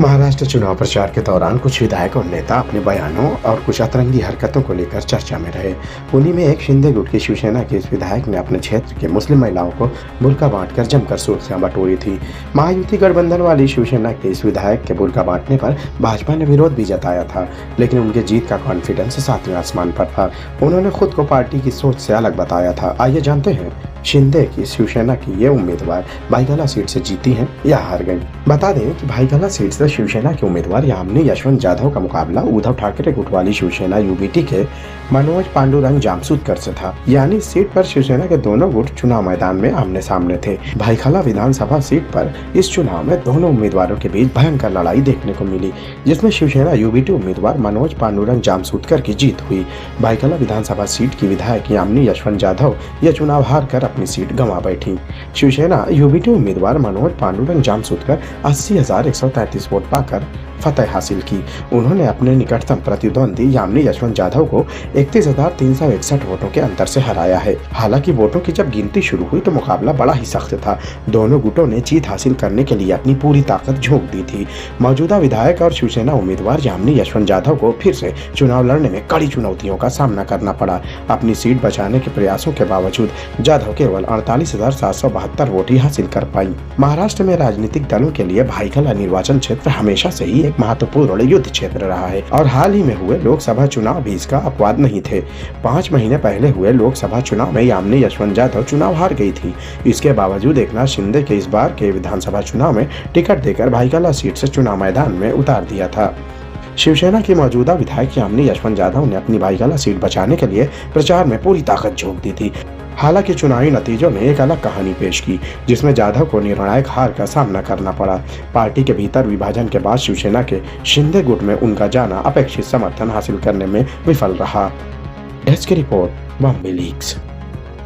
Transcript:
महाराष्ट्र चुनाव प्रचार के दौरान कुछ विधायक और नेता अपने बयानों और कुछ अतरंगी हरकतों को लेकर चर्चा में रहे। उन्हीं में एक शिंदे गुट की शिवसेना के इस विधायक ने अपने क्षेत्र के मुस्लिम महिलाओं को बुर्का बांटकर जमकर सुर्खियां बटोरी थी। महायुति गठबंधन वाली शिवसेना के इस विधायक के बुर्का बांटने पर भाजपा ने विरोध भी जताया था, लेकिन उनके जीत का कॉन्फिडेंस सातवें आसमान पर था। उन्होंने खुद को पार्टी की सोच से अलग बताया था। आइए जानते हैं शिंदे की शिवसेना की ये उम्मीदवार भाईखला सीट से जीती हैं या हार गई। बता दें कि भाईखला सीट से शिवसेना के उम्मीदवार यामिनी यशवंत जाधव का मुकाबला उद्धव ठाकरे गुट वाली शिवसेना यूबीटी के मनोज पांडुरंग जामसुदकर से था। यानी सीट पर शिवसेना के दोनों गुट चुनाव मैदान में आमने सामने थे। भाईखला विधानसभा सीट पर इस चुनाव में दोनों उम्मीदवारों के बीच भयंकर लड़ाई देखने को मिली, जिसमें शिवसेना यूबीटी उम्मीदवार मनोज पांडुरंग जामसुदकर की जीत हुई। भाईखला विधानसभा सीट की विधायक यामिनी यशवंत जाधव यह चुनाव हार कर अपनी सीट गंवा बैठी। शिवसेना यूबीटी उम्मीदवार मनोज पांडुरंग जामसुदकर 80,133 वोट पाकर फतह हासिल की। उन्होंने अपने निकटतम प्रतिद्वंदी यामिनी यशवंत जाधव को 31,361 वोटों के अंतर से हराया है। हालांकि वोटों की जब गिनती शुरू हुई तो मुकाबला बड़ा ही सख्त था। दोनों गुटों ने जीत हासिल करने के लिए अपनी पूरी ताकत झोंक दी थी। मौजूदा विधायक और शिवसेना उम्मीदवार यामिनी यशवंत जाधव को फिर से चुनाव लड़ने में कड़ी चुनौतियों का सामना करना पड़ा। अपनी सीट बचाने के प्रयासों के बावजूद जाधव केवल 48,772 वोट ही हासिल कर पाई। महाराष्ट्र में राजनीतिक दलों के लिए भाईखला निर्वाचन क्षेत्र हमेशा से ही महत्वपूर्ण युद्ध क्षेत्र रहा है और हाल ही में हुए लोकसभा चुनाव भी इसका अपवाद नहीं थे। 5 महीने पहले हुए लोकसभा चुनाव में यामिनी यशवंत जाधव चुनाव हार गई थी। इसके बावजूद एकनाथ शिंदे के इस बार के विधानसभा चुनाव में टिकट देकर भाईखला सीट से चुनाव मैदान में उतार दिया था। शिवसेना के मौजूदा विधायक यामिनी यशवंत जाधव ने अपनी भाईखला सीट बचाने के लिए प्रचार में पूरी ताकत झोंक दी थी। हालांकि चुनावी नतीजों ने एक अलग कहानी पेश की, जिसमें जाधव को निर्णायक हार का सामना करना पड़ा। पार्टी के भीतर विभाजन के बाद शिवसेना के शिंदे गुट में उनका जाना अपेक्षित समर्थन हासिल करने में विफल रहा। Desk report, Bombay leaks.